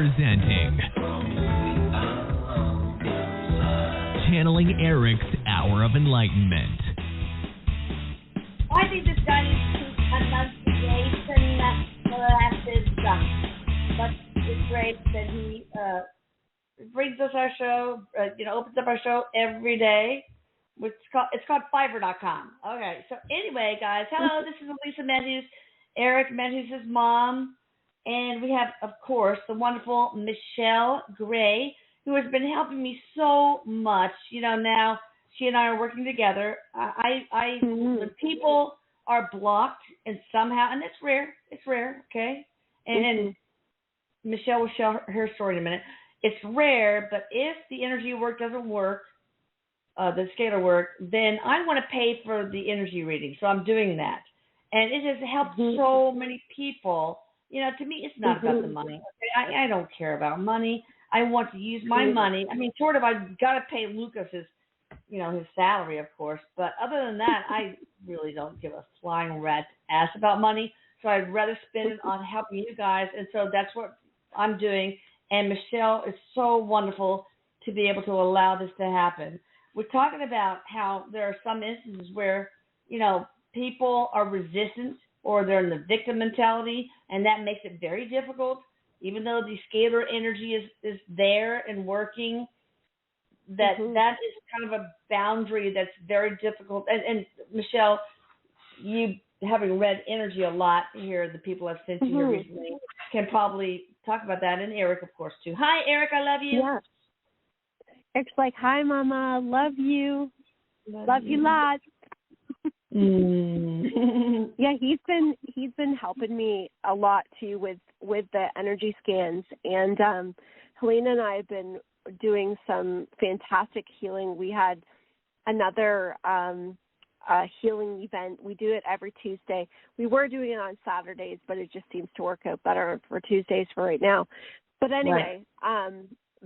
presenting Channeling Erik's Hour of Enlightenment. I think this guy needs to enunciation glasses suck. But it's great that he brings us our show, opens up our show every day. It's called Fiverr.com. Okay, so anyway, guys, hello, this is Elisa Mendes, Erik Mendes' mom, and we have, of course, the wonderful Michelle Gray, who has been helping me so much. Now she and I are working together. When people are blocked and somehow, and it's rare, okay? And Michelle will share her story in a minute. It's rare, but if the energy work doesn't work, the scalar work, then I want to pay for the energy reading. So I'm doing that. And it has helped so many people. To me, it's not about the money. Okay? I don't care about money. I want to use my money. I mean, sort of, I've got to pay Lucas his salary, of course. But other than that, I really don't give a flying rat's ass about money. So I'd rather spend it on helping you guys. And so that's what I'm doing. And Michelle is so wonderful to be able to allow this to happen. We're talking about how there are some instances where, people are resistant or they're in the victim mentality, and that makes it very difficult. Even though the scalar energy is there and working, that is kind of a boundary that's very difficult. And Michelle, you having read energy a lot here, the people I've sent you here recently, can probably talk about that, and Erik, of course, too. Hi, Erik, I love you. Yeah. Erik's like, hi, Mama, love you. Love you lots. Yeah, he's been helping me a lot too with the energy scans, and Helena and I have been doing some fantastic healing. We had another healing event. We do it every Tuesday. We were doing it on Saturdays, but it just seems to work out better for Tuesdays for right now. But anyway,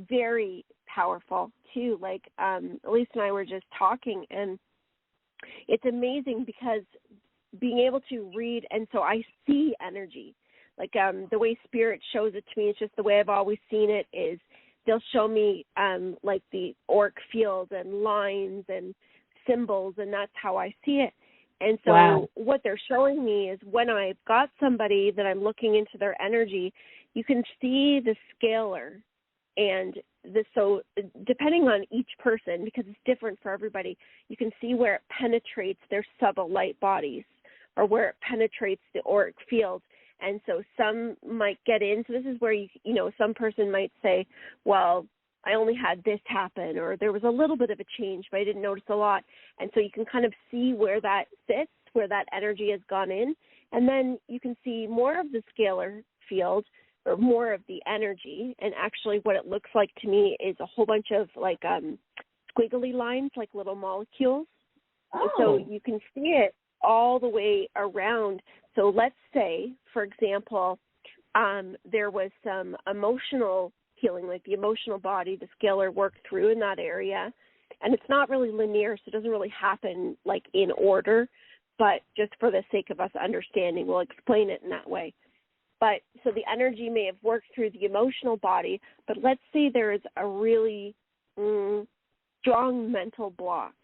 very powerful too. Like Elise and I were just talking, and it's amazing because being able to read, and so I see energy. Like the way Spirit shows it to me, it's just the way I've always seen it, is they'll show me like the auric field and lines and symbols, and that's how I see it. And so what they're showing me is when I've got somebody that I'm looking into their energy, you can see the scalar. And so depending on each person, because it's different for everybody, you can see where it penetrates their subtle light bodies or where it penetrates the auric field. And so some might get in. So this is where, some person might say, well, I only had this happen, or there was a little bit of a change, but I didn't notice a lot. And so you can kind of see where that sits, where that energy has gone in. And then you can see more of the scalar field, or more of the energy. And actually what it looks like to me is a whole bunch of like squiggly lines, like little molecules. And so you can see it all the way around. So let's say, for example, there was some emotional healing, like the emotional body, the scalar worked through in that area. And it's not really linear, so it doesn't really happen like in order, but just for the sake of us understanding, we'll explain it in that way. But so the energy may have worked through the emotional body, but let's say there is a really strong mental block.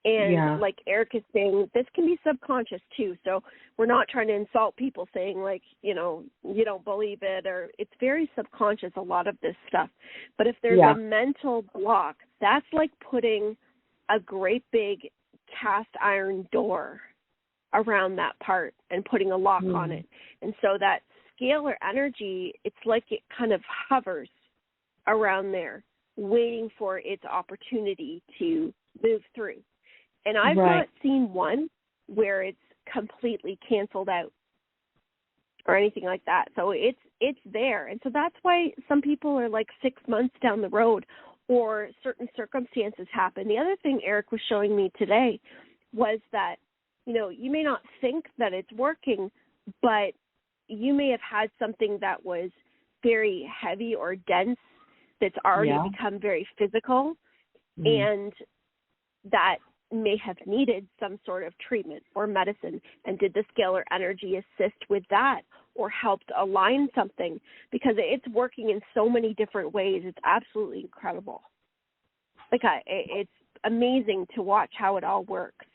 And like Erik is saying, this can be subconscious too. So we're not trying to insult people saying like, you don't believe it, or it's very subconscious, a lot of this stuff. But if there's a mental block, that's like putting a great big cast iron door around that part and putting a lock on it. And so that scalar energy, it's like it kind of hovers around there, waiting for its opportunity to move through. And I've not seen one where it's completely canceled out or anything like that. So it's there. And so that's why some people are like 6 months down the road, or certain circumstances happen. The other thing Erik was showing me today was that, you may not think that it's working, but you may have had something that was very heavy or dense that's already become very physical, and that may have needed some sort of treatment or medicine. And did the scalar energy assist with that? or helped align something, because it's working in so many different ways. It's absolutely incredible. Like it's amazing to watch how it all works.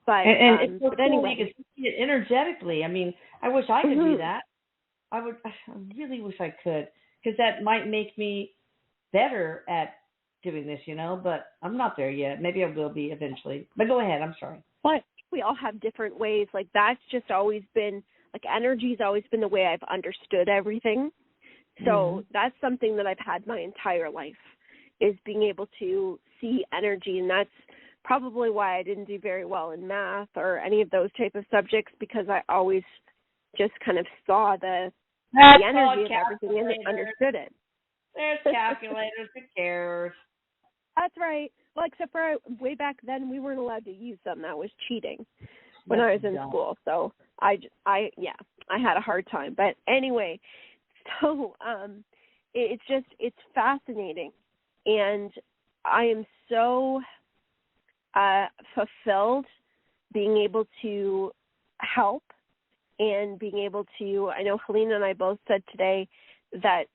But it's so but cool anyway, you can see it energetically. I mean, I wish I could do that. I really wish I could, because that might make me better at doing this, but I'm not there yet. Maybe I will be eventually. But go ahead. I'm sorry. But we all have different ways. Like that's just always been, like energy's always been the way I've understood everything. So that's something that I've had my entire life, is being able to see energy. And that's probably why I didn't do very well in math or any of those type of subjects, because I always just kind of saw the energy of everything and understood it. There's calculators. Who cares? That's right. Well, except for way back then, we weren't allowed to use them. That was cheating when I was in school. So I had a hard time. But anyway, so it's fascinating, and I am so fulfilled being able to help and being able to. I know Helena and I both said today that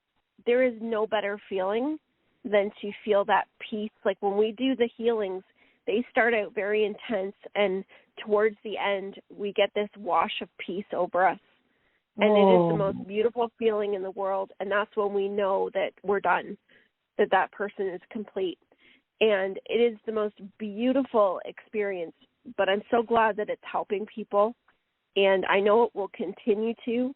there is no better feeling than to feel that peace. Like when we do the healings, they start out very intense, and towards the end, we get this wash of peace over us. And it is the most beautiful feeling in the world, and that's when we know that we're done, that person is complete. And it is the most beautiful experience, but I'm so glad that it's helping people, and I know it will continue to,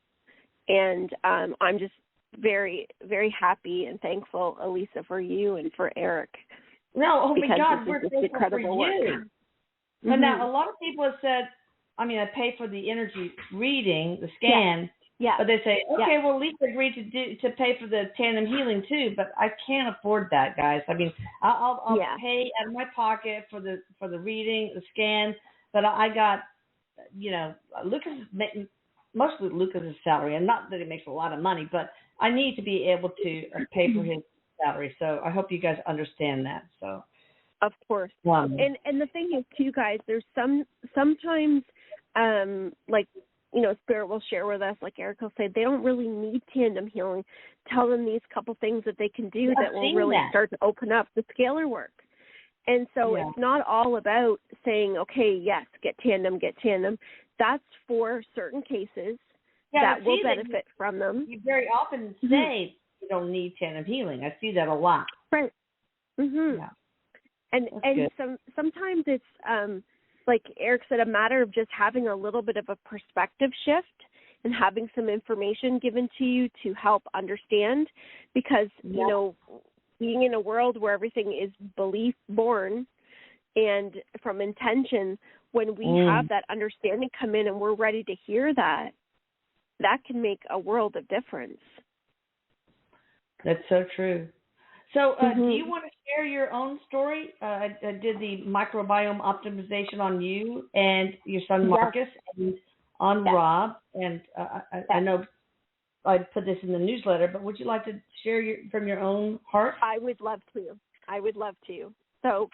and I'm just very, very happy and thankful, Elisa, for you and for Eric. No, oh my God, we're thankful incredible for you. work. But now, a lot of people have said, I pay for the energy reading, the scan, but they say, okay, well, Lisa agreed to pay for the tandem healing too, but I can't afford that, guys. I'll pay out of my pocket for the reading, the scan, but I got, mostly Lucas's salary, and not that he makes a lot of money, but I need to be able to pay for his salary. So I hope you guys understand that. So, of course. And the thing is, too, guys, there's sometimes Spirit will share with us, like Erik will say, they don't really need tandem healing. Tell them these couple things that they can do that will really start to open up the scalar work. And so it's not all about saying, okay, yes, get tandem. That's for certain cases that will benefit from them. You very often say you don't need tandem healing. I see that a lot. Right. Yeah. And sometimes it's, like Erik said, a matter of just having a little bit of a perspective shift and having some information given to you to help understand, because, being in a world where everything is belief born and from intention, when we have that understanding come in and we're ready to hear that can make a world of difference. That's so true. So do you want to share your own story? I did the microbiome optimization on you and your son Marcus and on Rob. And I know I put this in the newsletter, but would you like to share from your own heart? I would love to. So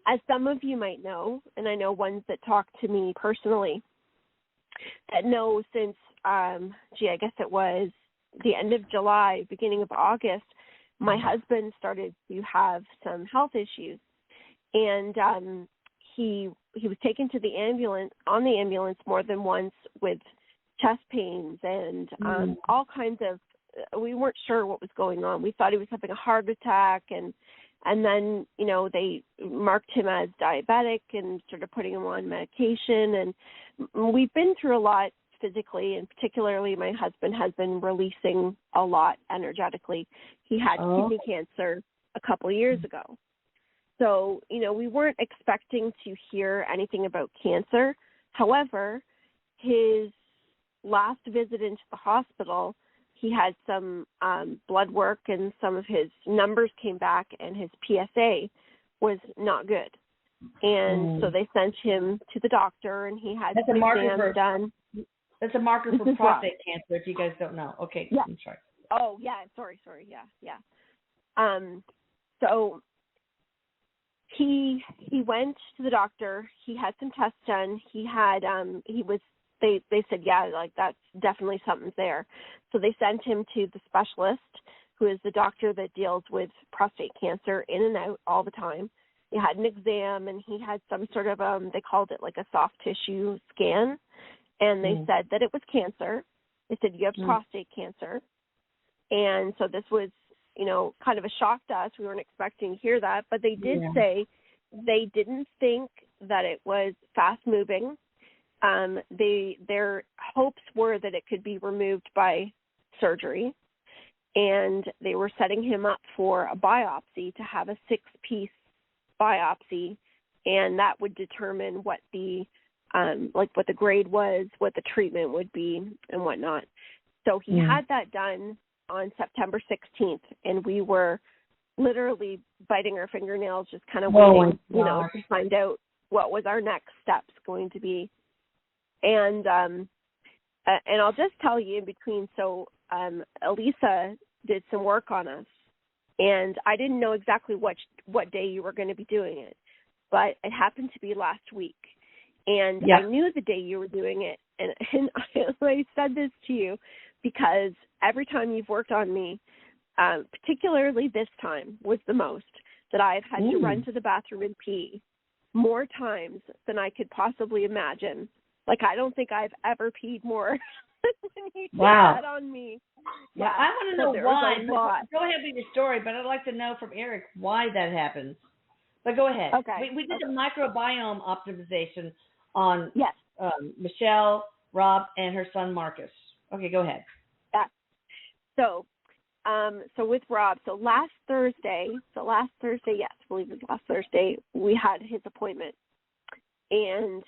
as some of you might know, and I know ones that talk to me personally, that know since, I guess it was the end of July, beginning of August, my husband started to have some health issues, and he was taken to the ambulance more than once with chest pains and all kinds of. We weren't sure what was going on. We thought he was having a heart attack, and then they marked him as diabetic and started putting him on medication, and we've been through a lot physically, and particularly my husband has been releasing a lot energetically. He had kidney cancer a couple of years ago. So, we weren't expecting to hear anything about cancer. However, his last visit into the hospital, he had some blood work, and some of his numbers came back, and his PSA was not good. And so they sent him to the doctor, and he had some exams done. That's a marker for prostate cancer, if you guys don't know. Okay, yeah. I'm sorry. Oh, yeah, sorry, yeah. So he went to the doctor. He had some tests done. He had he was they said, yeah, like that's definitely something's there. So they sent him to the specialist, who is the doctor that deals with prostate cancer in and out all the time. He had an exam, and he had some sort of, they called it like a soft tissue scan, and they said that it was cancer. They said, you have prostate cancer. And so this was, you know, kind of a shock to us. We weren't expecting to hear that, but they did say they didn't think that it was fast moving. Their hopes were that it could be removed by surgery, and they were setting him up for a biopsy, to have a 6-piece biopsy, and that would determine what the what the grade was, what the treatment would be, and whatnot. So he had that done on September 16th, and we were literally biting our fingernails, just kind of waiting, you know, to find out what was our next steps going to be. And I'll just tell you in between, so Elisa did some work on us, and I didn't know exactly what day you were going to be doing it, but it happened to be last week. And I knew the day you were doing it, and I said this to you because every time you've worked on me, particularly this time was the most, that I've had to run to the bathroom and pee more times than I could possibly imagine. Like, I don't think I've ever peed more than you did that on me. Yeah, I want to know why. Go ahead with your story, but I'd like to know from Erik why that happens. But go ahead. Okay. We did the microbiome optimization on Michelle, Rob, and her son Marcus. Okay, go ahead. Yeah. So with Rob, last Thursday, yes, I believe it was last Thursday, we had his appointment, and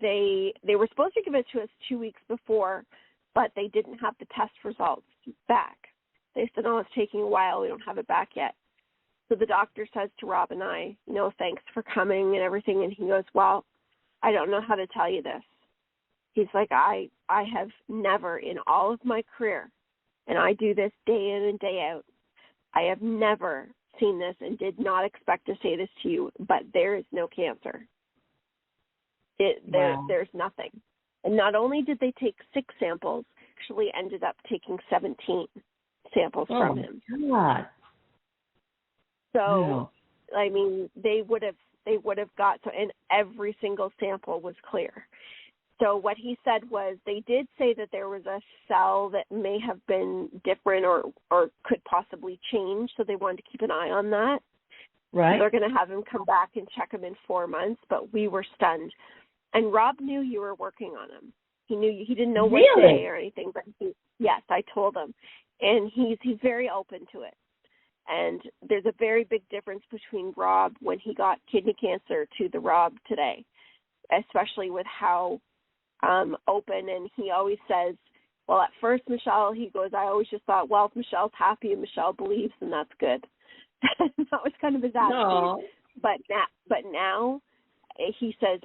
they were supposed to give it to us 2 weeks before, but they didn't have the test results back. They said, oh, it's taking a while, we don't have it back yet. So the doctor says to Rob and I, you know, thanks for coming and everything, and he goes, well, I don't know how to tell you this. He's like, I have never in all of my career, and I do this day in and day out, I have never seen this and did not expect to say this to you, but there is no cancer. There's nothing. And not only did they take 6 samples, actually ended up taking 17 samples from him. God. So, I mean, they would have got, and every single sample was clear. So what he said was, they did say that there was a cell that may have been different or could possibly change, so they wanted to keep an eye on that. Right. So they're going to have him come back and check him in 4 months, but we were stunned. And Rob knew you were working on him. He knew he didn't know what day or anything, but yes, I told him. And he's very open to it. And there's a very big difference between Rob when he got kidney cancer to the Rob today, especially with how open. And he always says, well, at first, Michelle, he goes, I always just thought, well, if Michelle's happy and Michelle believes, then that's good. That was kind of his attitude. No. But now he says,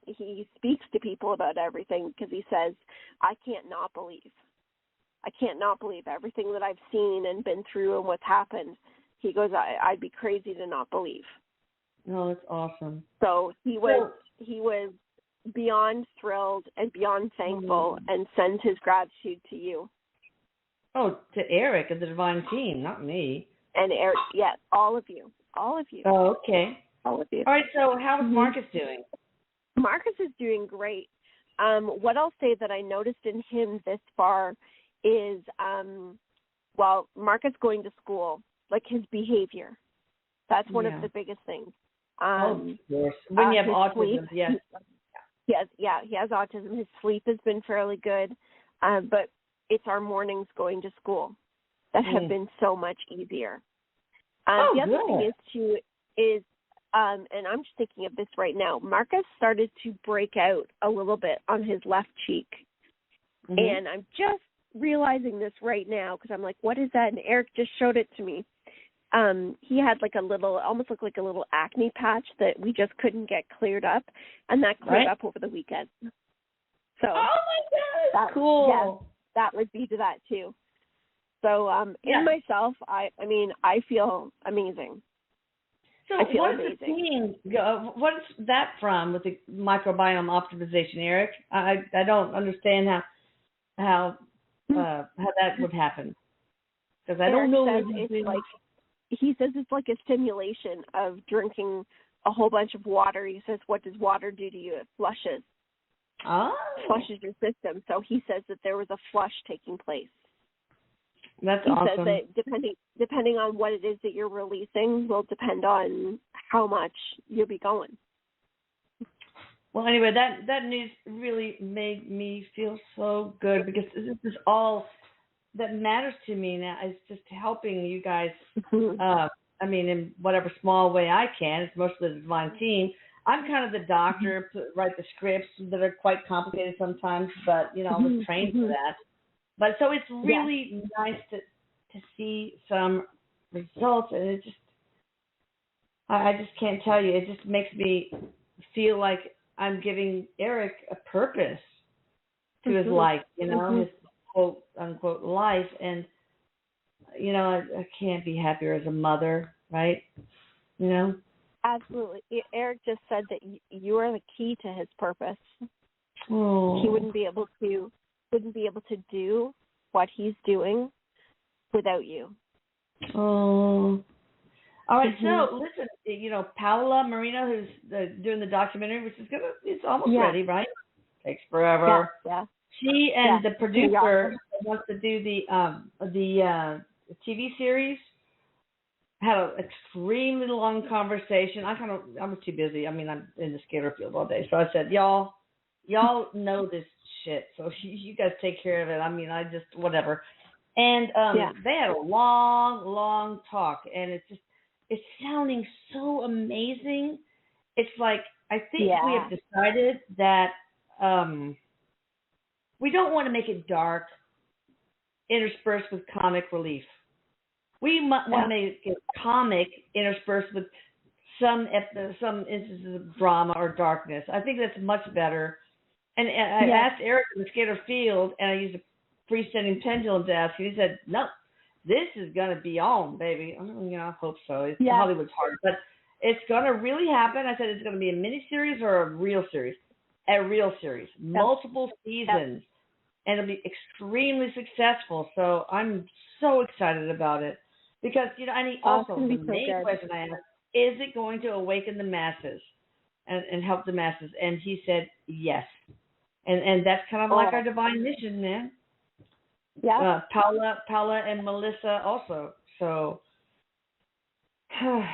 he speaks to people about everything because he says, I can't not believe everything that I've seen and been through and what's happened. He goes, I'd be crazy to not believe. No, that's awesome. So he was beyond thrilled and beyond thankful and sends his gratitude to you. Oh, to Erik and the Divine Team, not me. And Erik, yes, all of you. Oh, okay. All of you. All right, so how is Marcus doing? Marcus is doing great. What I'll say that I noticed in him this far is, Marcus going to school, like his behavior. That's one of the biggest things. Of course. When you have autism, yes. He has autism. His sleep has been fairly good, but it's our mornings going to school that have been so much easier. The other thing is and I'm just thinking of this right now, Marcus started to break out a little bit on his left cheek. And I'm just realizing this right now because I'm like, what is that? And Erik just showed it to me. He had like almost looked like a little acne patch that we just couldn't get cleared up, and that cleared up over the weekend. So, oh my God, cool. Yeah, that would be to that too. So, in myself, I mean, I feel amazing. So I feel what is amazing. it being? What is that from with the microbiome optimization, Erik? I don't understand how that would happen because I don't know. Says it's like, he says it's like a simulation of drinking a whole bunch of water. He says, what does water do to you? It flushes your system. So he says that there was a flush taking place. That's he awesome. Says that depending on what it is that you're releasing will depend on how much you'll be going. Well, anyway, that news really made me feel so good because this is all that matters to me now. It's just helping you guys. I mean, in whatever small way I can. It's mostly the divine team. I'm kind of the doctor, write the scripts that are quite complicated sometimes, but I was trained for that. But so it's really nice to see some results, and it just I just can't tell you. It just makes me feel like I'm giving Erik a purpose to his life, his quote unquote life, and I can't be happier as a mother, right? Absolutely. Erik just said that you are the key to his purpose. Oh. He wouldn't be able to do what he's doing without you. Oh. All right, so listen, Paola Marino, who's doing the documentary, which is it's almost ready, right? Takes forever. Yeah. She and the producer wants to do the TV series. Had an extremely long conversation. I was too busy. I mean, I'm in the skater field all day, so I said, y'all know this shit, so you guys take care of it. I mean, I just whatever. And they had a long talk, and it's sounding so amazing. It's like I think we have decided that we don't want to make it dark, interspersed with comic relief. We want to make it comic interspersed with some instances of drama or darkness. I think that's much better. And I asked Erik in the skater field, and I used a freestanding pendulum to ask, and he said, no, this is going to be on, baby. I hope so. Hollywood's hard. But it's going to really happen. I said it's going to be a mini-series or a real series. A real series. Multiple seasons. And it'll be extremely successful. So I'm so excited about it. Because, and he also, the main question I asked, is it going to awaken the masses and help the masses? And he said, yes. And that's kind of like our divine mission, man. Yeah. Paula and Melissa also. So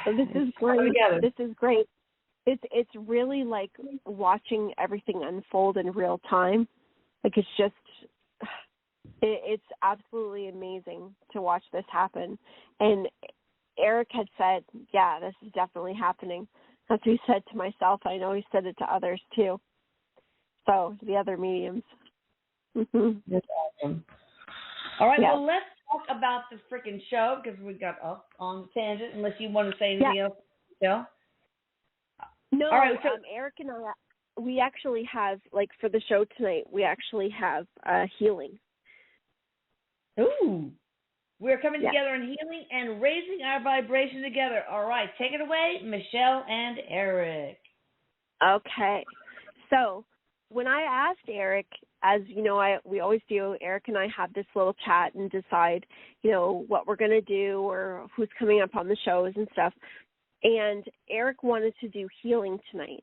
this is great. This is great. It's really like watching everything unfold in real time. Like it's just, it's absolutely amazing to watch this happen. And Erik had said, yeah, this is definitely happening. That's what he said to myself. I know he said it to others too. So the other mediums. That's awesome. All right, well, let's talk about the freaking show because we got off on the tangent, unless you want to say anything else, Michelle. No, all right, so Erik and I, we actually have, like, for the show tonight, we actually have healing. Ooh. We're coming together in healing and raising our vibration together. All right, take it away, Michelle and Erik. Okay. So when I asked Erik, as you know, we always do, Erik and I have this little chat and decide, what we're going to do or who's coming up on the shows and stuff. And Erik wanted to do healing tonight.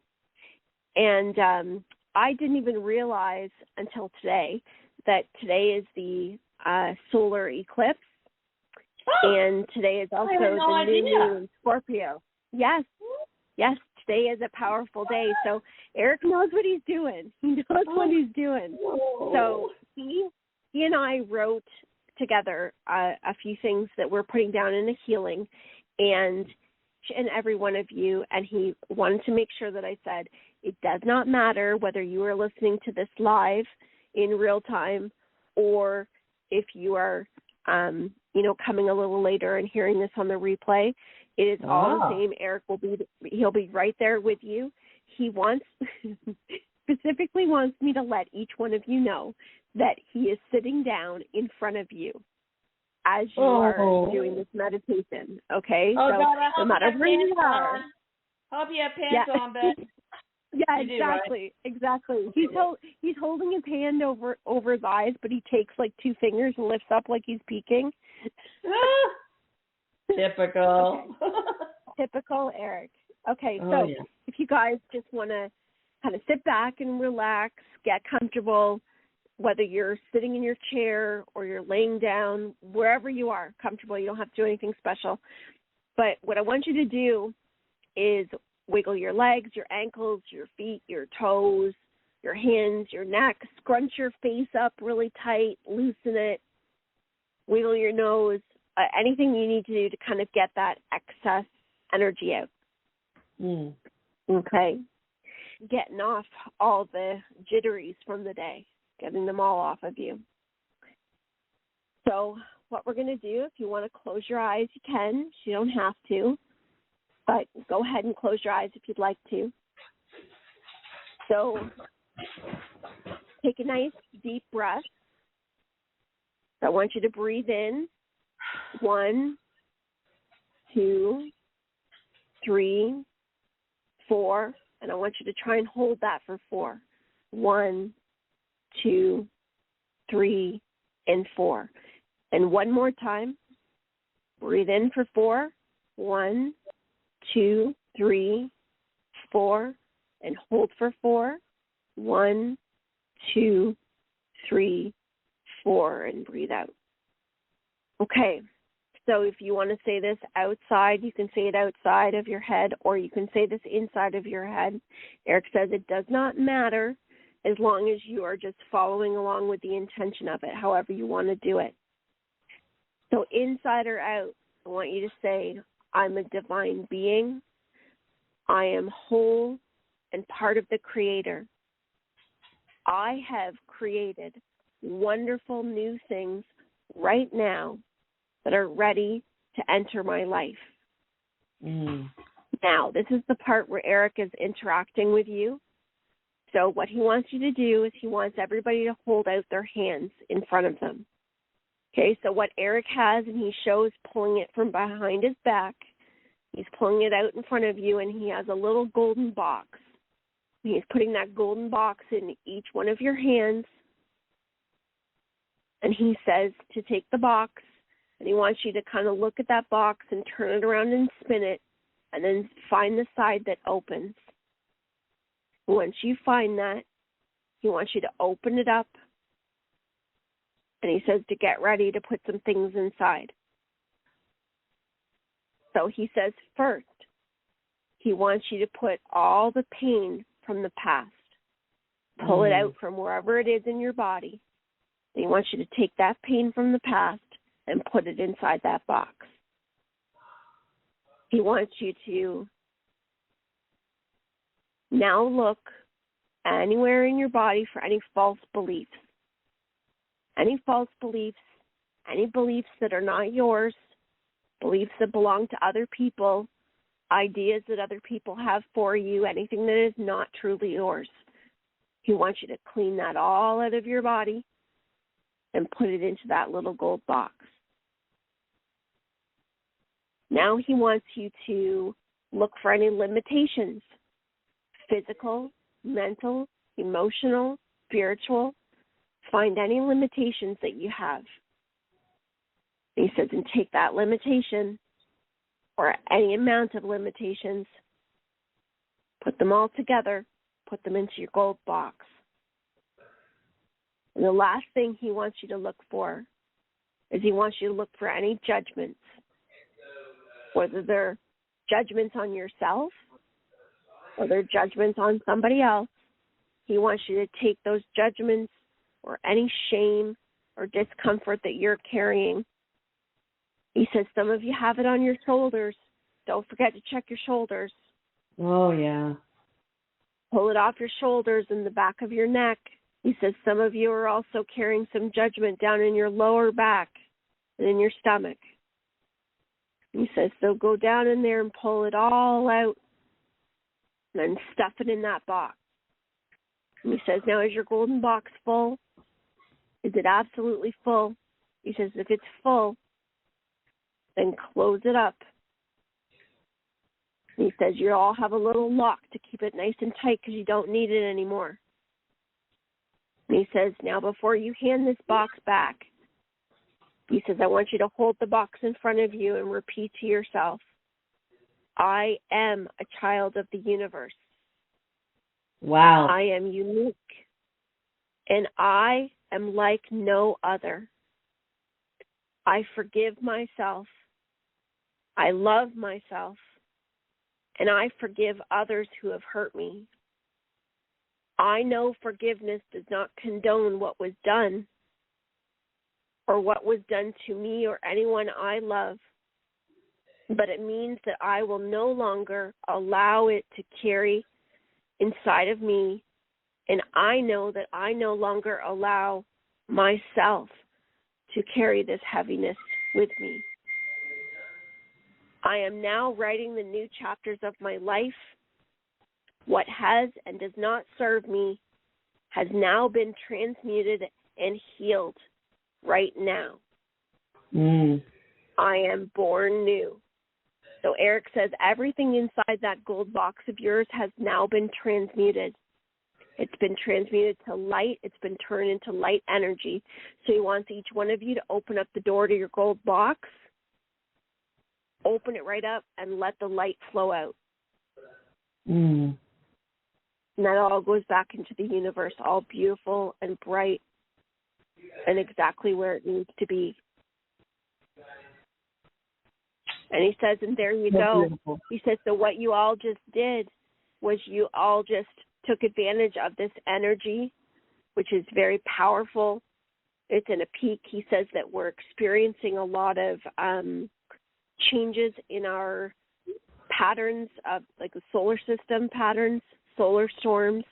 And I didn't even realize until today that today is the solar eclipse. Oh, and today is also the new moon in Scorpio. Yes, today is a powerful day. So Erik knows what he's doing. He knows what he's doing. So he and I wrote together a few things that we're putting down in the healing, and every one of you, and he wanted to make sure that I said, it does not matter whether you are listening to this live in real time or if you are, coming a little later and hearing this on the replay. It is all the same. Erik he'll be right there with you. He specifically wants me to let each one of you know that he is sitting down in front of you. as you are doing this meditation. Okay? Oh, so God, I hope no matter you have where you pants are. on. Hope you have pants on, but yeah, you exactly. Do, right? Exactly. He's holding his hand over his eyes, but he takes like 2 fingers and lifts up like he's peeking. Typical. Typical Erik. Okay, so if you guys just want to kind of sit back and relax, get comfortable, whether you're sitting in your chair or you're laying down, wherever you are comfortable, you don't have to do anything special. But what I want you to do is wiggle your legs, your ankles, your feet, your toes, your hands, your neck, scrunch your face up really tight, loosen it, wiggle your nose, anything you need to do to kind of get that excess energy out. Okay? Getting off all the jitteries from the day, getting them all off of you. So what we're going to do, if you want to close your eyes, you can. You don't have to. But go ahead and close your eyes if you'd like to. So take a nice deep breath. I want you to breathe in. 1, 2, 3, 4. And I want you to try and hold that for 4. 1, 2, 3, and 4. And one more time. Breathe in for 4. 1, 2, 3, 4, and hold for 4. 1, 2, 3, 4, and breathe out. Okay, so if you want to say this outside, you can say it outside of your head, or you can say this inside of your head. Erik says it does not matter as long as you are just following along with the intention of it, however you want to do it. So inside or out, I want you to say, I'm a divine being. I am whole and part of the Creator. I have created wonderful new things right now that are ready to enter my life. Now, this is the part where Erik is interacting with you. So what he wants you to do is he wants everybody to hold out their hands in front of them. Okay, so what Erik has, and he shows pulling it from behind his back, he's pulling it out in front of you, and he has a little golden box. He's putting that golden box in each one of your hands, and he says to take the box, and he wants you to kind of look at that box and turn it around and spin it, and then find the side that opens. Once you find that, he wants you to open it up, and he says to get ready to put some things inside. So he says first, he wants you to put all the pain from the past, pull it out from wherever it is in your body. And he wants you to take that pain from the past and put it inside that box. He wants you to now look anywhere in your body for any false beliefs. Any false beliefs, any beliefs that are not yours, beliefs that belong to other people, ideas that other people have for you, anything that is not truly yours. He wants you to clean that all out of your body and put it into that little gold box. Now he wants you to look for any limitations, physical, mental, emotional, spiritual. Find any limitations that you have. He says, and take that limitation or any amount of limitations, put them all together, put them into your gold box. And the last thing he wants you to look for is he wants you to look for any judgments, whether they're judgments on yourself or they're judgments on somebody else. He wants you to take those judgments or any shame or discomfort that you're carrying. He says some of you have it on your shoulders. Don't forget to check your shoulders. Oh, yeah. Pull it off your shoulders and the back of your neck. He says some of you are also carrying some judgment down in your lower back and in your stomach. He says, so go down in there and pull it all out and then stuff it in that box. And he says, now is your golden box full? Is it absolutely full? He says, if it's full, then close it up. And he says, you all have a little lock to keep it nice and tight because you don't need it anymore. And he says, now before you hand this box back, he says, I want you to hold the box in front of you and repeat to yourself, I am a child of the universe. Wow. I am unique, and I am like no other. I forgive myself. I love myself, and I forgive others who have hurt me. I know forgiveness does not condone what was done or what was done to me or anyone I love, but it means that I will no longer allow it to carry inside of me, and I know that I no longer allow myself to carry this heaviness with me. I am now writing the new chapters of my life. What has and does not serve me has now been transmuted and healed right now. I am born new. So Erik says everything inside that gold box of yours has now been transmuted. It's been transmuted to light. It's been turned into light energy. So he wants each one of you to open up the door to your gold box, open it right up, and let the light flow out. And that all goes back into the universe, all beautiful and bright and exactly where it needs to be. And he says, and there you go. Beautiful. He says, so what you all just did was you all just took advantage of this energy, which is very powerful. It's in a peak. He says that we're experiencing a lot of changes in our patterns of like the solar system patterns, solar storms.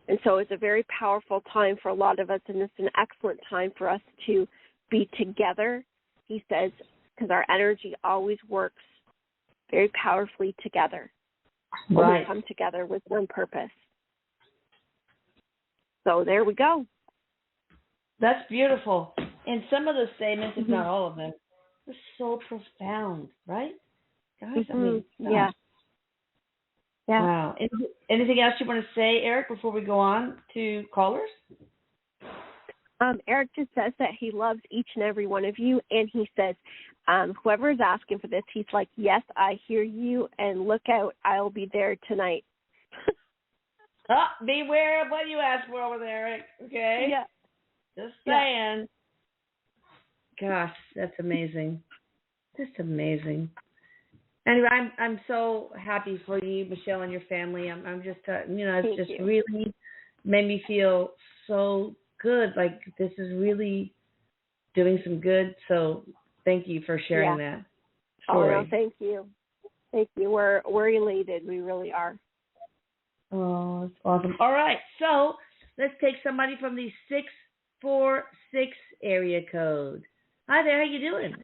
And so it's a very powerful time for a lot of us, and it's an excellent time for us to be together. He says, because our energy always works very powerfully together when we come together with one purpose. So there we go. That's beautiful. And some of the statements, if not all of them, are so profound, right? Guys, I mean, yeah. Wow. Anything else you want to say, Erik, before we go on to callers? Erik just says that he loves each and every one of you, and he says, whoever is asking for this, he's like, yes, I hear you, and look out, I'll be there tonight. Beware of what you ask for over there, Erik, okay? Yeah. Just saying. Yeah. Gosh, that's amazing. Just amazing. Anyway, I'm so happy for you, Michelle, and your family. I'm just, it's just really made me feel so good. Like this is really doing some good. So thank you for sharing that story. Oh, no, thank you. Thank you. We're elated. We really are. Oh, that's awesome. All right, so let's take somebody from the 646 area code. Hi there. How you doing?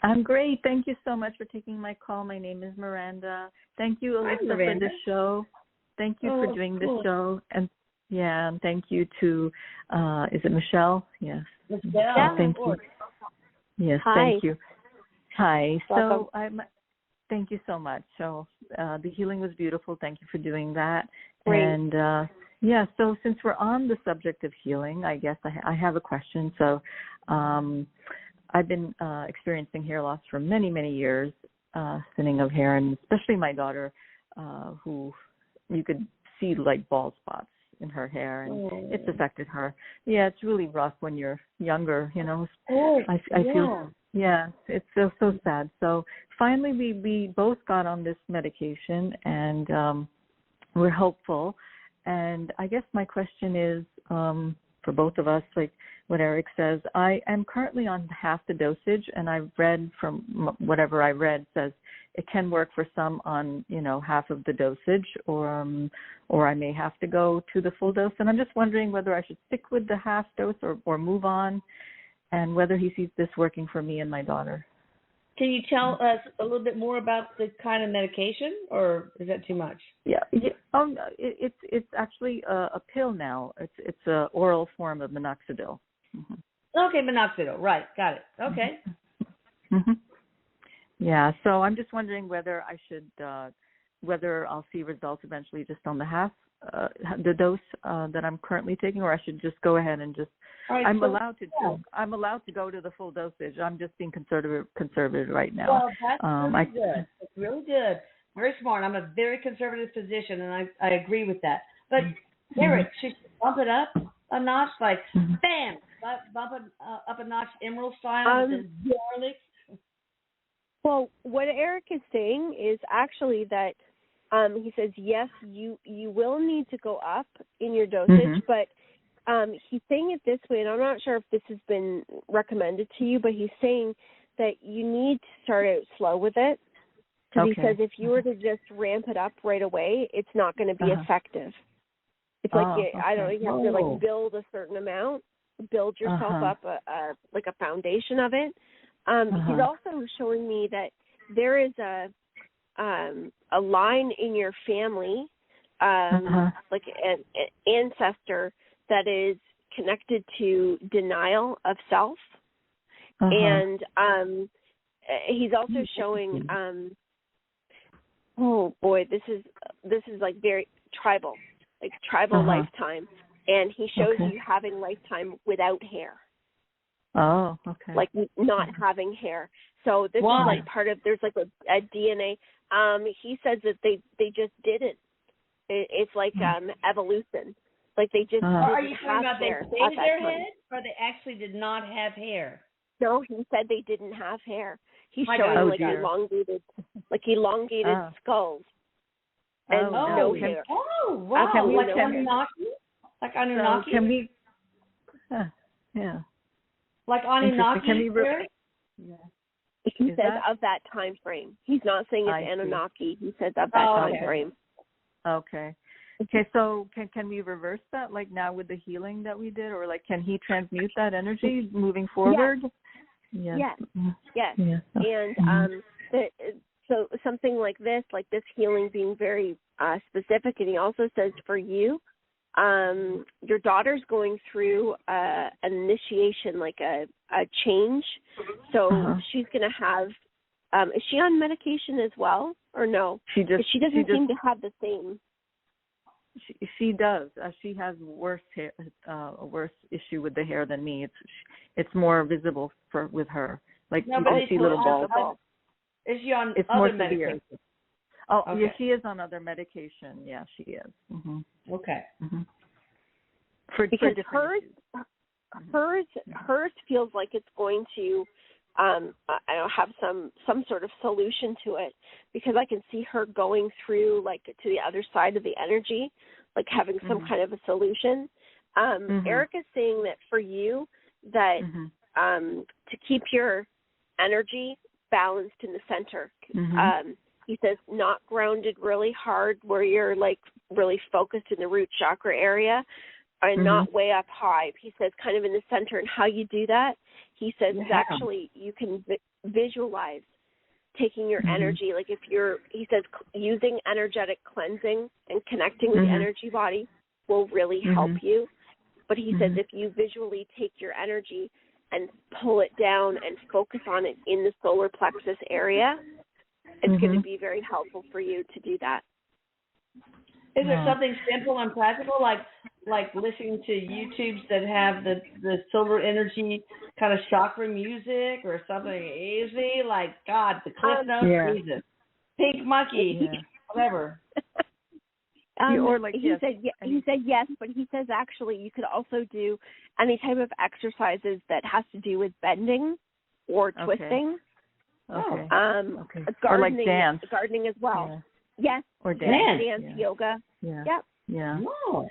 I'm great. Thank you so much for taking my call. My name is Miranda. Thank you, Alyssa, for this show. Thank you for doing this show. And thank you to, is it Michelle? Yes. Michelle. Thank you. Yes, Hi. thank you. Hi. Welcome. So thank you so much. So the healing was beautiful. Thank you for doing that. Great. And so since we're on the subject of healing, I guess I have a question. So I've been experiencing hair loss for many, many years, thinning of hair, and especially my daughter, who you could see like bald spots in her hair, and it's affected her. Yeah, it's really rough when you're younger, I feel, it's so sad. So finally we both got on this medication, and we're hopeful. And I guess my question is, for both of us, like what Erik says, I am currently on half the dosage, and I've read from whatever I read says it can work for some on, half of the dosage, or I may have to go to the full dose. And I'm just wondering whether I should stick with the half dose or move on, and whether he sees this working for me and my daughter. Can you tell us a little bit more about the kind of medication, or is that too much? Yeah. It's actually a pill now. It's an oral form of minoxidil. Okay, minoxidil. Right, got it. Okay. Yeah. So I'm just wondering whether I should, whether I'll see results eventually just on the half, the dose that I'm currently taking, or I should just go ahead and just. Right, I'm allowed to go to the full dosage. I'm just being conservative right now. Well, that's really good. It's really good. Very smart. I'm a very conservative physician, and I agree with that. But Erik, should you bump it up a notch, like bam, bump it up a notch, Emerald style, with the garlic? Well, what Erik is saying is actually that he says, yes, you will need to go up in your dosage, but he's saying it this way, and I'm not sure if this has been recommended to you, but he's saying that you need to start out slow with it, because he says if you were to just ramp it up right away, it's not going to be effective. It's like, I don't know, you have to like build a certain amount, build yourself up like a foundation of it. He's also showing me that there is a line in your family, like an ancestor that is connected to denial of self, and he's also showing. Oh boy, this is like very tribal, lifetime, and he shows you having lifetime without hair. Oh, okay. Like not having hair. So this is like part of, there's like a DNA. He says that they just did it. It's like evolution. Like they just are you didn't talking have about hair. they shaved their head, or they actually did not have hair? No, he said they didn't have hair. He's showing elongated skulls and no hair. Oh, wow. Like Anunnaki? Like Anunnaki? Can we? Yeah. Like Anunnaki? Can we? He says of that time frame. He's not saying it's Anunnaki. He says of that time frame. Okay. Okay, so can we reverse that, like now with the healing that we did, or like can he transmute that energy moving forward? Yes. And so something like this healing being very specific, and he also says for you, your daughter's going through an initiation, like a change. So she's going to have, is she on medication as well, or no? She doesn't seem to have the same. She does. She has worse hair, a worse issue with the hair than me. It's more visible with her. Like you can see little balls. Is she on it's other more medication? Severe. Oh, yeah, she is on other medication. Yeah, she is. Okay. Because hers feels like it's going to, I don't have some sort of solution to it, because I can see her going through like to the other side of the energy, like having some kind of a solution. Erik is saying that for you, that to keep your energy balanced in the center. He says not grounded really hard where you're like really focused in the root chakra area, and not way up high. He says kind of in the center. And how you do that, he says, is actually you can visualize taking your energy. Like he says using energetic cleansing and connecting with the energy body will really help you. But he says if you visually take your energy and pull it down and focus on it in the solar plexus area, it's going to be very helpful for you to do that. Is there something simple and practical, like listening to YouTubes that have the solar energy kind of chakra music, or something easy, like God, the Cliff Notes, Jesus, Pink Monkey, whatever? Or like he said yes, but he says actually you could also do any type of exercises that has to do with bending or twisting. Okay. Gardening, or like dance. Gardening as well. Yeah. Yes. Or dance. Yoga. Yeah. Yep. Yeah.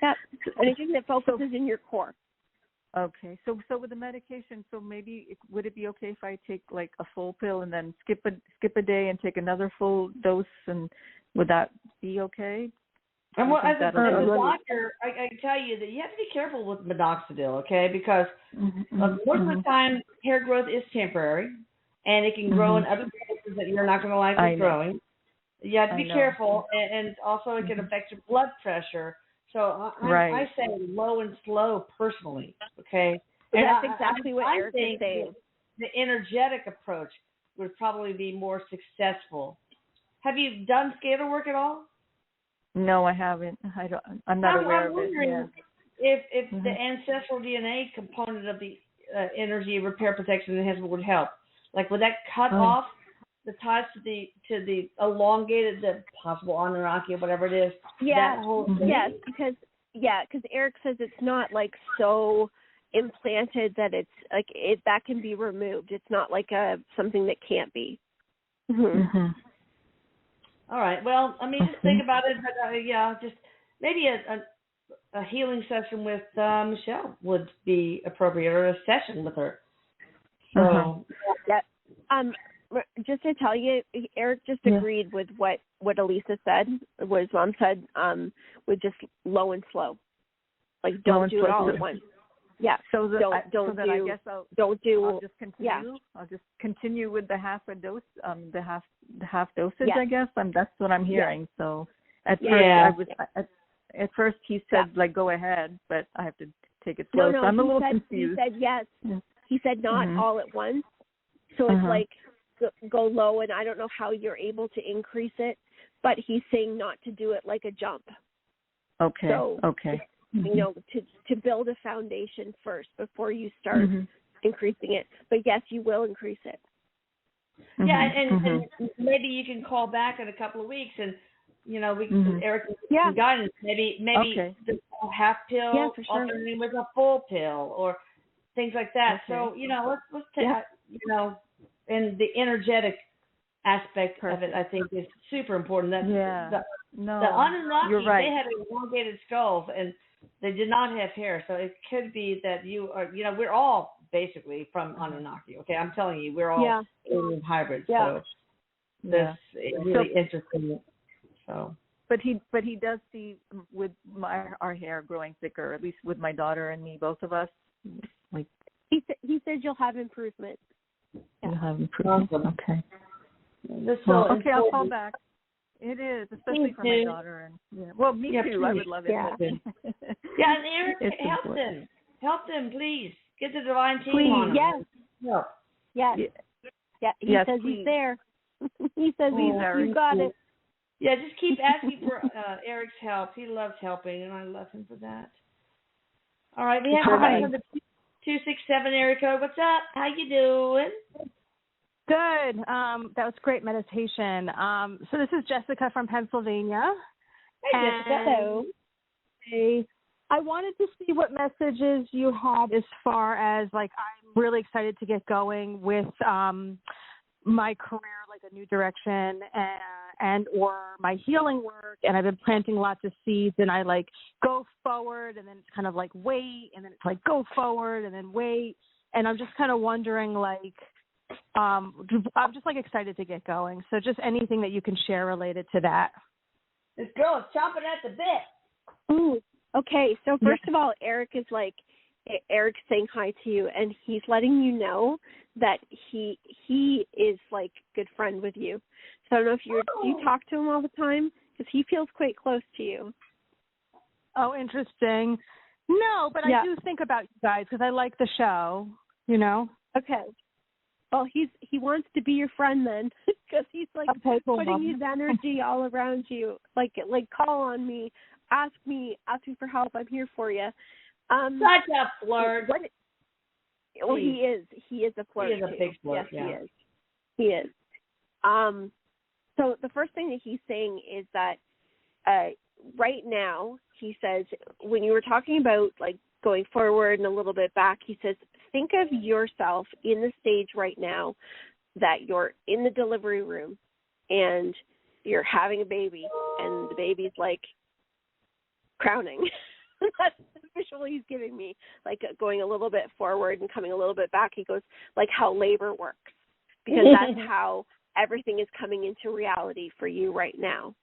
Yep. Anything that focuses in your core. Okay. So with the medication, so maybe would it be okay if I take like a full pill and then skip a day and take another full dose, and would that be okay? And well, as a doctor, I can tell you that you have to be careful with minoxidil, okay? Because most of the time, hair growth is temporary, and it can grow in other places that you're not going to like it growing. You have to be careful, and also it can affect your blood pressure. So I say low and slow personally, okay? And that's exactly what Erik is saying. The energetic approach, would probably be more successful. Have you done scalar work at all? No, I haven't. I'm not aware of it. Yeah. If the ancestral DNA component of the energy repair protection enhancement would help, like would that cut off the ties to the elongated, the possible Anunnaki or whatever it is? Yeah. That whole thing? Yes, because Erik says it's not like so implanted that it's like that can be removed. It's not like something that can't be. All right. Well, I mean, just think about it. But just maybe a healing session with Michelle would be appropriate, or a session with her. So, just to tell you, Erik just agreed with what Elisa said. What his mom said, with just low and slow, like don't do it all at once. Yeah. So that don't do. I guess I'll just continue. Yeah. I'll just continue with the half a dose, the half dosage. Yeah. I guess that's what I'm hearing. Yeah. So at first he said like go ahead, but I have to take it slow. No, so I'm a little confused. He said yes. He said not all at once. So it's like go low, and I don't know how you're able to increase it, but he's saying not to do it like a jump. Okay. So, okay. You know, to build a foundation first before you start increasing it. But yes, you will increase it. Yeah, and maybe you can call back in a couple of weeks, and you know, Erik can guidance. Maybe the half pill alternating with a full pill, or things like that. Okay. So you know, let's take and the energetic aspect of it, I think, is super important. That's the Anunnaki, you're right. They had an elongated skull, and they did not have hair. So it could be that you are, we're all basically from Anunnaki. Okay, I'm telling you, we're all alien hybrids. Yeah. So that's really interesting. So. But he does see with our hair growing thicker, at least with my daughter and me, both of us. Like he says you'll have improvement. You'll have improvement. Awesome. Okay. Okay, I'll call back. It is, especially for my daughter and well, me too. Please. I would love it. Yeah, and Erik, help them, please. Get the divine team on them. Yes. He says he's there. He says he's got it. Yeah, just keep asking for Erik's help. He loves helping, and I love him for that. All right, we have somebody from the 267 area code. What's up? How you doing? Good. That was great meditation. So this is Jessica from Pennsylvania. Hey, Jessica. Hello. I wanted to see what messages you had as far as, like, I'm really excited to get going with my career, like a new direction, and or my healing work, and I've been planting lots of seeds, and I like go forward, and then it's kind of like wait, and then it's like go forward, and then wait, and I'm just kind of wondering, like, I'm just like excited to get going. So just anything that you can share related to that. This girl is chomping at the bit. Ooh, okay. So first of all, Erik's saying hi to you, and he's letting you know that he is like a good friend with you. So I don't know if do you talk to him all the time? Because he feels quite close to you. Oh, interesting. No, but I do think about you guys because I like the show, Okay. Well, he wants to be your friend then, because he's like putting his energy all around you. Like call on me, ask me for help. I'm here for you. Such a flirt. Well, he is. He is a flirt. He is a big flirt. Yes, he is. So the first thing that he's saying is that right now, he says, when you were talking about like going forward and a little bit back, he says, think of yourself in the stage right now that you're in the delivery room and you're having a baby and the baby's like crowning. That's the visual he's giving me, like going a little bit forward and coming a little bit back. He goes, like how labor works, because that's how everything is coming into reality for you right now.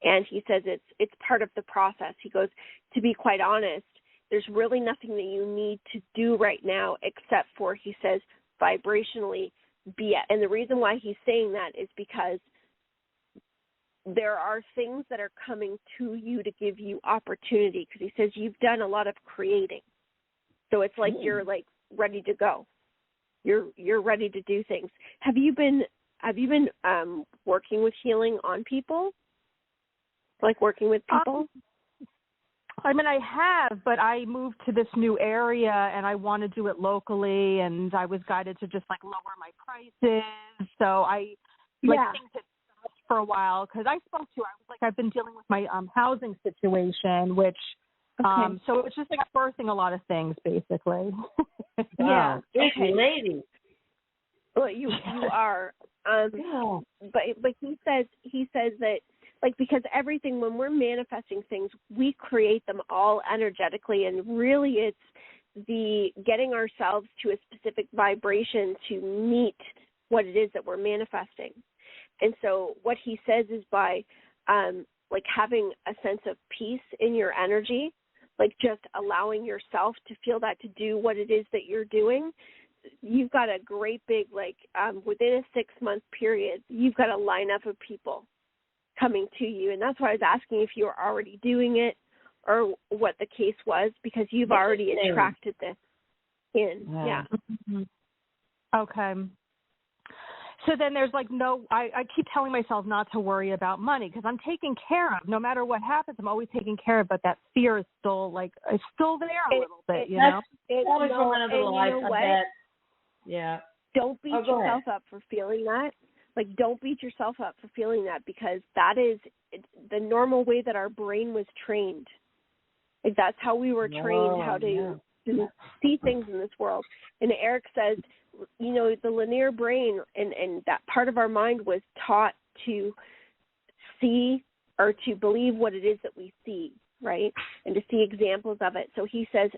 And he says it's part of the process. He goes, to be quite honest, there's really nothing that you need to do right now except for, he says, vibrationally be it. And the reason why he's saying that is because there are things that are coming to you to give you opportunity, because he says you've done a lot of creating. So it's like you're like ready to go. you're ready to do things. Have you been working with healing on people? Like working with people? I mean, I have, but I moved to this new area and I want to do it locally, and I was guided to just like lower my prices. So I think it for a while, because I spoke to her. I was like, I've been dealing with my housing situation, which so it's just like birthing a lot of things, basically. Yeah, okay, lady. Well, you are. But he says that, like, because everything, when we're manifesting things, we create them all energetically, and really it's the getting ourselves to a specific vibration to meet what it is that we're manifesting. And so what he says is by like having a sense of peace in your energy, like just allowing yourself to feel that, to do what it is that you're doing, you've got a great big, like within a 6-month period, you've got a lineup of people coming to you. And that's why I was asking if you were already doing it or what the case was, because you've already attracted this in. Wow. Yeah. Mm-hmm. Okay. So then there's like I keep telling myself not to worry about money because I'm taken care of. No matter what happens, I'm always taken care of. But that fear is still there a little bit, you know? It's always from another life, I bet. Yeah. Don't beat yourself up for feeling that. Like, don't beat yourself up for feeling that, because that is the normal way that our brain was trained. Like, that's how we were trained how to see things in this world. And Erik says, you know, the linear brain and that part of our mind was taught to see or to believe what it is that we see, right? And to see examples of it. So he says,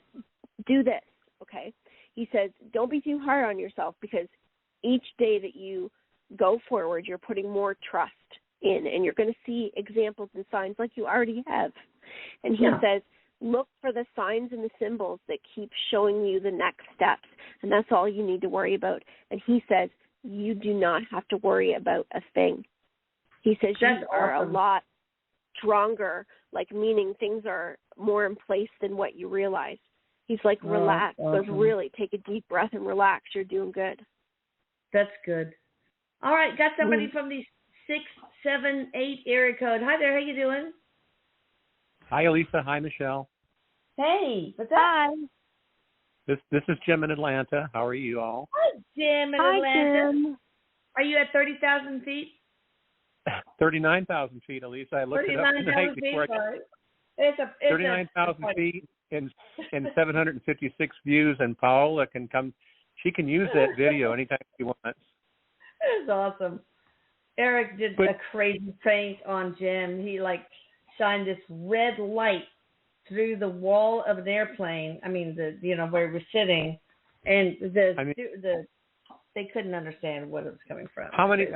do this, okay? He says, don't be too hard on yourself, because each day that you go forward, you're putting more trust in, and you're going to see examples and signs like you already have. And he says, look for the signs and the symbols that keep showing you the next steps, and that's all you need to worry about. And he says, you do not have to worry about a thing. He says you are a lot stronger, like meaning things are more in place than what you realize. He's like, relax. Awesome. Goes, really, take a deep breath and relax. You're doing good. That's good. All right, got somebody from the 678 area code. Hi there, how you doing? Hi, Elisa. Hi, Michelle. Hey, what's up? Hi. This is Jim in Atlanta. How are you all? Hi, Jim in Atlanta. Jim. Are you at 30,000 feet? 39,000 feet, Elisa. I looked it up tonight before I got 39,000 feet and 756 views, and Paola can come. She can use that video anytime she wants. That is awesome. Erik did a crazy prank on Jim. He shined this red light through the wall of an airplane. I mean, where we were sitting, and they couldn't understand what it was coming from. How many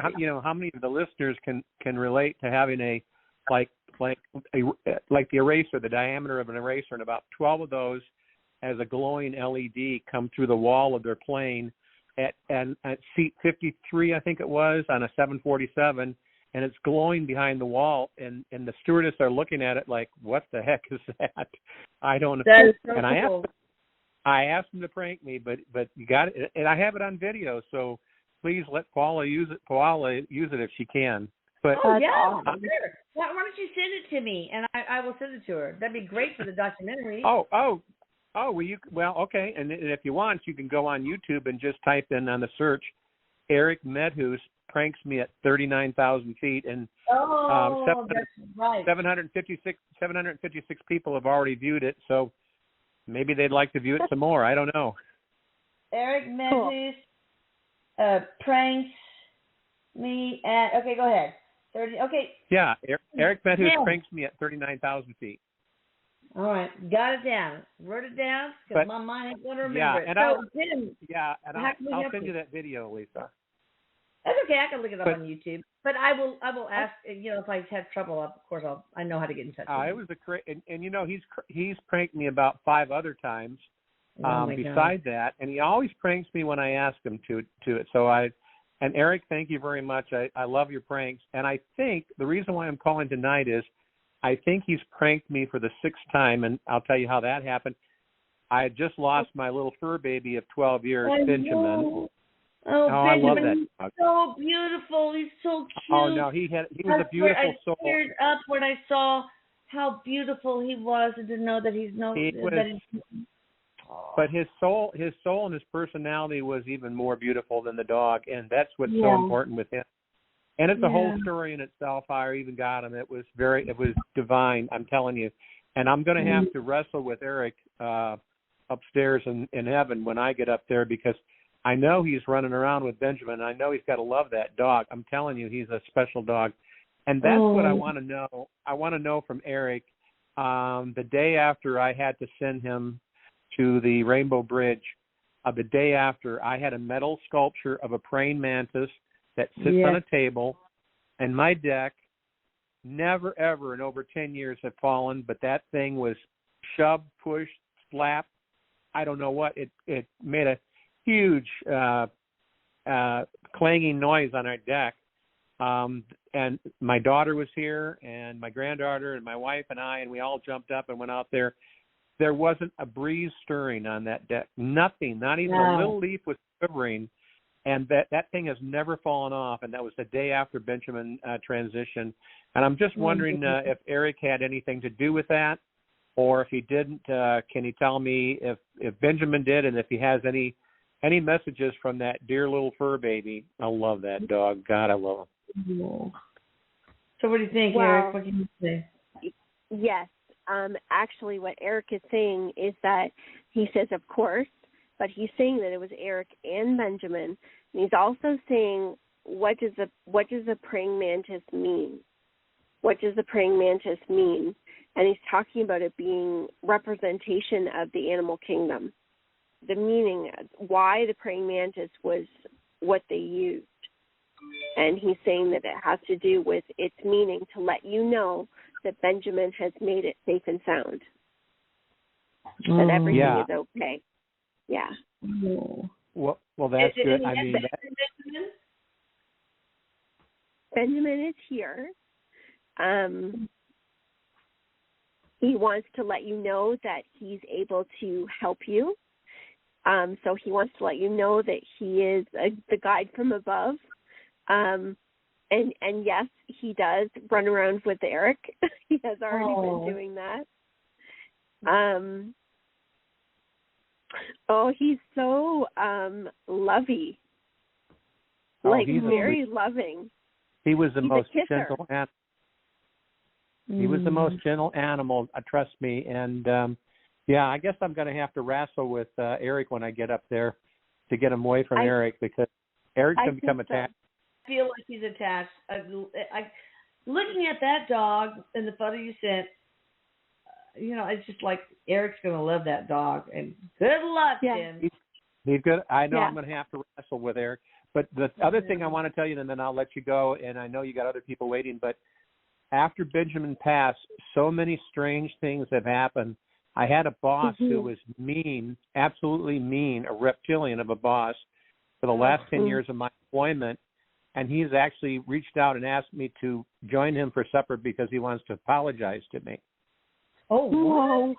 of the listeners can relate to having a like the eraser, the diameter of an eraser, and about 12 of those as a glowing LED come through the wall of their plane at seat 53, I think it was, on a 747, and it's glowing behind the wall, and the stewardess are looking at it like, what the heck is that? I don't know. That is so and cool. I asked them to prank me, but you got it, and I have it on video, so please let Paula use it if she can. But sure. Why don't you send it to me, and I will send it to her. That'd be great for the documentary. Well, okay. And if you want, you can go on YouTube and just type in on the search, Erik Medhus pranks me at 39,000 feet, and 756 people have already viewed it. So maybe they'd like to view it some more. I don't know. Erik Medhus pranks me at. Okay, go ahead. 30. Okay. Yeah, Erik Medhus pranks me at 39,000 feet. All right, got it down. Wrote it down because my mind ain't going to remember it. I'll send you that video, Lisa. That's okay. I can look it up on YouTube. But I will ask. If I have trouble, of course I know how to get in touch with him. It was he's pranked me about 5 other times. Beside that, and he always pranks me when I ask him to it. So and Erik, thank you very much. I love your pranks, and I think the reason why I'm calling tonight is, I think he's pranked me for the 6th time, and I'll tell you how that happened. I had just lost my little fur baby of 12 years, Benjamin, Oh, I love Benjamin, that dog. he's so beautiful. He's so cute. Oh no, he was a beautiful soul. I teared up when I saw how beautiful he was, and to know that But his soul and his personality was even more beautiful than the dog, and that's what's so important with him. And it's a whole story in itself. How I even got him. It was divine. I'm telling you. And I'm going to have to wrestle with Erik upstairs in heaven when I get up there, because I know he's running around with Benjamin. And I know he's got to love that dog. I'm telling you, he's a special dog. And that's what I want to know. I want to know from Erik. The day after I had to send him to the Rainbow Bridge, the day after, I had a metal sculpture of a praying mantis that sits on a table, and my deck never, ever in over 10 years have fallen, but that thing was shoved, pushed, slapped. I don't know what. It made a huge clanging noise on our deck. And my daughter was here, and my granddaughter, and my wife and I, and we all jumped up and went out there. There wasn't a breeze stirring on that deck. Nothing, not even a little leaf was quivering. And that thing has never fallen off, and that was the day after Benjamin transitioned. And I'm just wondering if Erik had anything to do with that, or if he didn't. Can he tell me if Benjamin did, and if he has any messages from that dear little fur baby? I love that dog. God, I love him. So what do you think, Erik? What can you say? Yes. Actually, what Erik is saying is that he says, of course, but he's saying that it was Erik and Benjamin. And he's also saying, what does a praying mantis mean? What does the praying mantis mean? And he's talking about it being representation of the animal kingdom. The meaning, why the praying mantis was what they used. And he's saying that it has to do with its meaning to let you know that Benjamin has made it safe and sound. That everything is okay. Yeah. Well, that's good. I mean, Benjamin is here. He wants to let you know that he's able to help you. So he wants to let you know that he is the guide from above. And yes, he does run around with Erik. He has already been doing that. He's so lovey. He's very loving. He was the He's most gentle animal. He was the most gentle animal, trust me. And I guess I'm going to have to wrestle with Erik when I get up there to get him away from Erik, because Erik's going to become attached. I feel like he's attached. Looking at that dog and the photo you sent, it's just like Erik's going to love that dog. And good luck, Tim. He's good. I know I'm going to have to wrestle with Erik. But the other thing I want to tell you, and then I'll let you go, and I know you got other people waiting, but after Benjamin passed, so many strange things have happened. I had a boss who was mean, absolutely mean, a reptilian of a boss for the last 10 years of my employment. And he's actually reached out and asked me to join him for supper because he wants to apologize to me. Oh,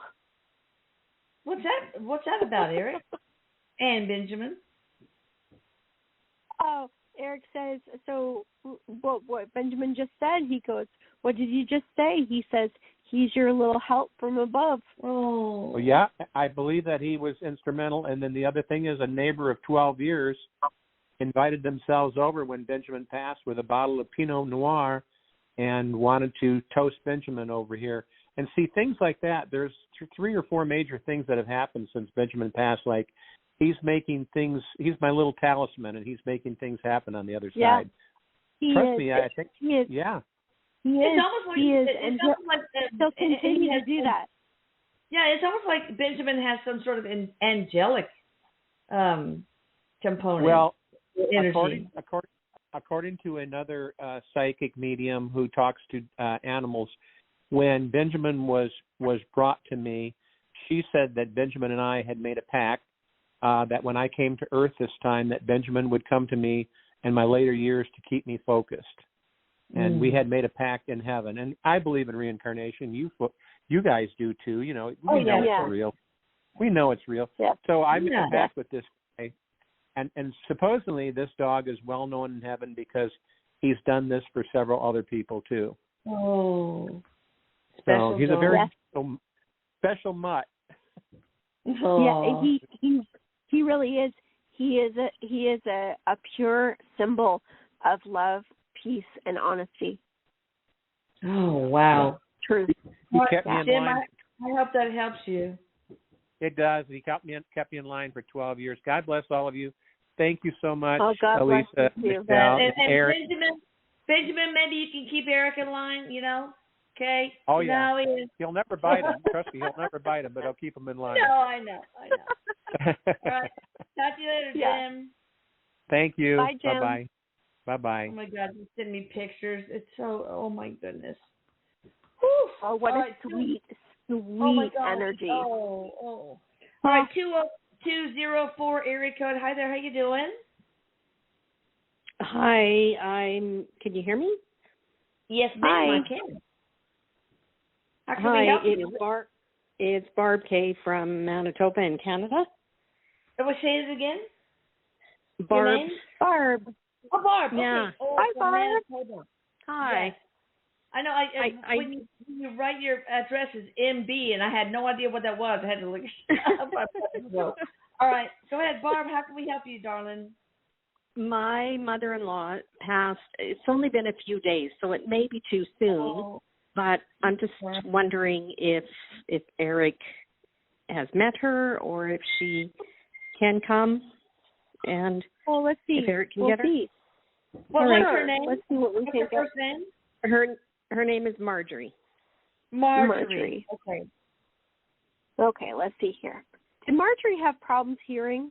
what? What's that about, Erik? And Benjamin? Oh, Erik says, so what Benjamin just said, he goes, what did you just say? He says, he's your little help from above. Oh. Well, yeah, I believe that he was instrumental. And then the other thing is, a neighbor of 12 years invited themselves over when Benjamin passed with a bottle of Pinot Noir and wanted to toast Benjamin over here. And see, things like that, there's 3 or 4 major things that have happened since Benjamin passed. Like, he's making things, he's my little talisman, and he's making things happen on the other side. Trust me, I think he is. Yeah. He is. It's almost like, he is. And he'll continue to do that. Yeah, it's almost like Benjamin has some sort of angelic component. Well, energy. according to another psychic medium who talks to animals, when Benjamin was brought to me, she said that Benjamin and I had made a pact that when I came to Earth this time, that Benjamin would come to me in my later years to keep me focused. And we had made a pact in heaven. And I believe in reincarnation. You guys do too. We know it's real. We know it's real. Yeah. So I made a pact with this guy. And supposedly this dog is well known in heaven because he's done this for several other people too. Oh, So he's dog. a very special mutt. Oh. Yeah, he really is. He is a pure symbol of love, peace, and honesty. Oh, wow. Truth. He kept me in Jim, line. I hope that helps you. It does. He kept me in line for 12 years. God bless all of you. Thank you so much, Oh, God Elisa, bless you. Michelle, And Erik. Benjamin, maybe you can keep Erik in line, okay? Oh, yeah. No, he is. He'll never bite him. Trust me, he'll never bite him, but I'll keep him in line. No, I know. All right. Talk to you later, Yeah. Jim. Thank you. Bye, Jim. Bye-bye. Bye-bye. Oh, my God. You send me pictures. It's so, oh, my goodness. Oh, what All a right, sweet oh my God. energy. Oh. All right, 20204 area code. Hi there. How you doing? Hi, can you hear me? Yes, ma'am. Hi. I can. How can Hi, we help you? it's Barb K from Manitoba in Canada. What say it again? Barb. Your name? Barb. Oh, Barb. Yeah. Okay. Oh, Hi, from Barb. Manitoba. Hi. Yes. I know. When you write your address is MB, and I had no idea what that was. I had to look it up. All right. Go ahead, Barb. How can we help you, darling? My mother-in-law passed. It's only been a few days, so it may be too soon. Oh. But I'm just wondering if Erik has met her or if she can come, and Let's see. if Erik can We'll get her. see. What's her name? Let's see what we What's can her get. first name? Her name is Marjorie. Marjorie. Okay, let's see here. Did Marjorie have problems hearing?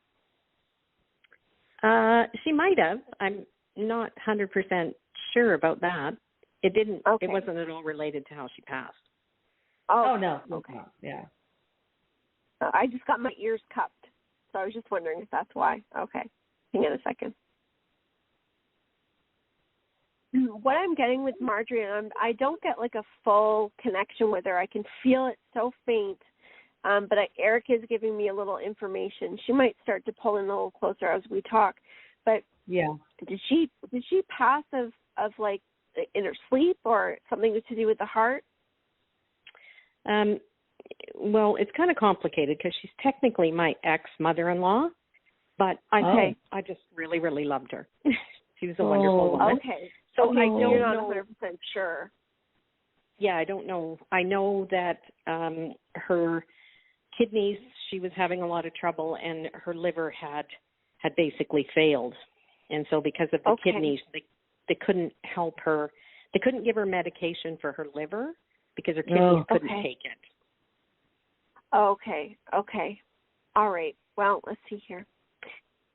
She might have. I'm not 100% sure about that. It didn't. Okay. It wasn't at all related to how she passed. Oh, no. Okay. Yeah. I just got my ears cupped, so I was just wondering if that's why. Okay. Hang on a second. What I'm getting with Marjorie, and I don't get like a full connection with her. I can feel it so faint, but Erik is giving me a little information. She might start to pull in a little closer as we talk. But Yeah. did she pass of like in her sleep or something to do with the heart? Well, it's kind of complicated because she's technically my ex-mother-in-law, but I just really, really loved her. She was a wonderful woman. Okay. So I don't You're not know. 100% sure. Yeah, I don't know. I know that her kidneys, she was having a lot of trouble, and her liver had basically failed. And so because of the kidneys, they couldn't help her. They couldn't give her medication for her liver because her kidneys couldn't take it. Okay. All right. Well, let's see here.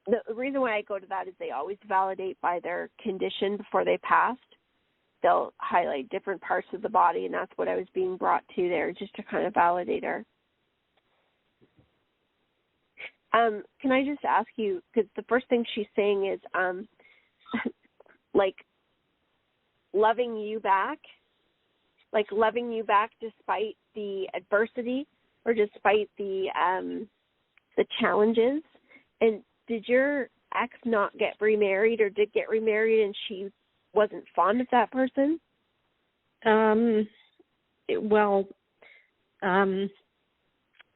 The reason why I go to that is they always validate by their condition before they passed. They'll highlight different parts of the body, and that's what I was being brought to there, just to kind of validate her. Can I just ask you, because the first thing she's saying is, like, loving you back despite the adversity or despite the challenges. And did your ex not get remarried, or did get remarried and she wasn't fond of that person?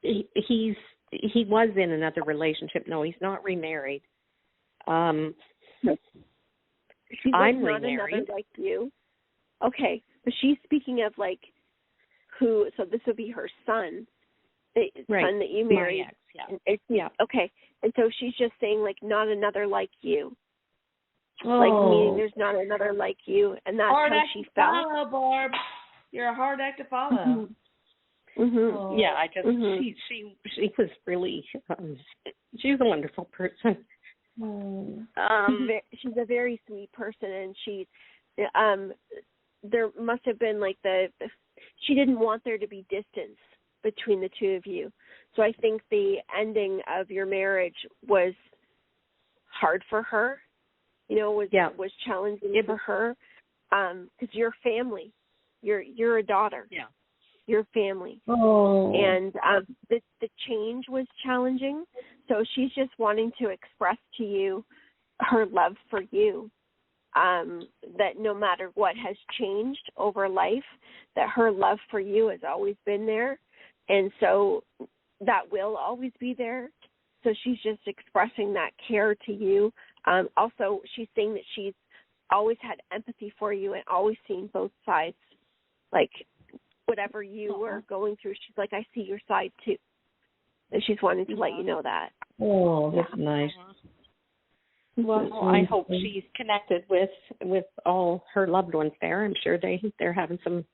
He was in another relationship. No, he's not remarried. I'm remarried. Like you. Okay, but she's speaking of like who? So this would be her son, the son that you married. My ex, yeah. Okay, and so she's just saying like not another like you. Like meaning there's not another like you, and that's hard how act she to felt. follow, Barb. You're a hard act to follow. Mm-hmm. Yeah, I just she was really she's a wonderful person. She's a very sweet person, and she there must have been like she didn't want there to be distance between the two of you. So I think the ending of your marriage was hard for her. Was challenging for her, because you're family. You're a daughter. Yeah. your family. Oh. And the change was challenging. So she's just wanting to express to you her love for you, that no matter what has changed over life, that her love for you has always been there. And so that will always be there. So she's just expressing that care to you. Also, she's saying that she's always had empathy for you and always seen both sides. Like, whatever you were going through, she's like, I see your side too. And she's wanting to let you know that. Oh, that's nice. Well, I hope she's connected with all her loved ones there. I'm sure they're having some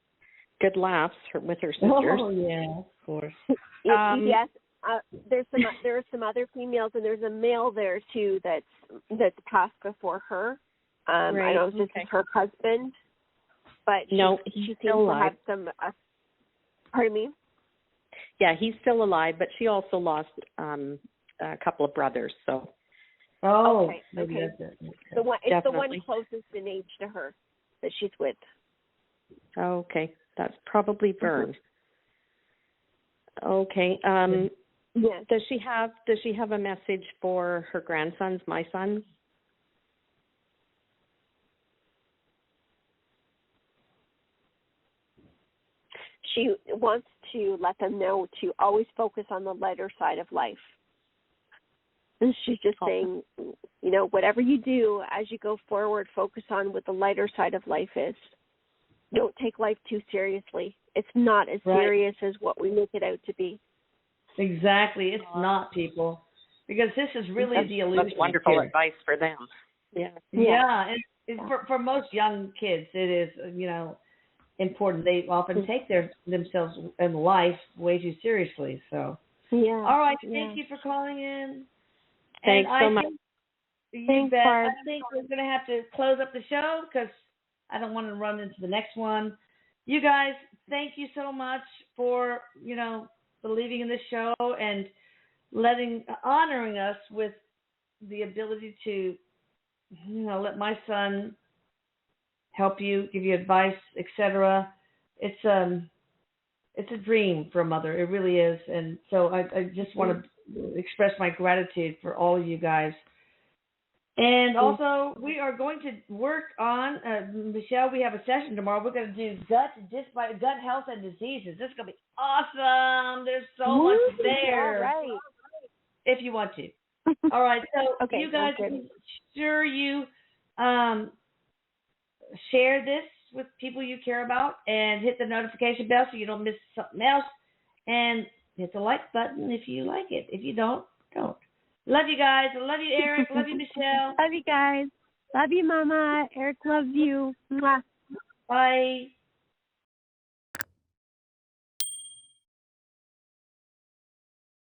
good laughs with her sisters. Oh, yeah, of course. Yes. There are some other females, and there's a male there too that's passed before her. Right. I don't know if this is her husband, but she seems to have some. Pardon me? Yeah, he's still alive, but she also lost a couple of brothers. So. Oh, okay. Maybe Okay. That's it. It's the one closest in age to her that she's with. Okay, that's probably Vern. Okay. Yes. Does she have a message for her grandsons, my sons? She wants to let them know to always focus on the lighter side of life. And she's just saying, whatever you do as you go forward, focus on what the lighter side of life is. Don't take life too seriously. It's not as serious as what we make it out to be. Exactly. It's not, people. Because this is really the illusion. That's wonderful advice for them. Yeah. Yeah. It's for most young kids, it is, important. They often take themselves and life way too seriously. So, yeah. All right. Thank you for calling in. Thanks so much. Thanks, Barb. I think we're going to have to close up the show because I don't want to run into the next one. You guys, thank you so much for, believing in this show and honoring us with the ability to, let my son help you, give you advice, etc. It's a dream for a mother. It really is. And so I just want to express my gratitude for all of you guys. And also, we are going to work on, Michelle, we have a session tomorrow. We're going to do gut health and diseases. This is going to be awesome. There's so much there. All right. If you want to. All right. So you guys, make sure you share this with people you care about and hit the notification bell so you don't miss something else. And hit the like button if you like it. If you don't, don't. Love you guys. I love you, Erik. Love you, Michelle. Love you guys. Love you, Mama. Erik loves you. Mwah. Bye.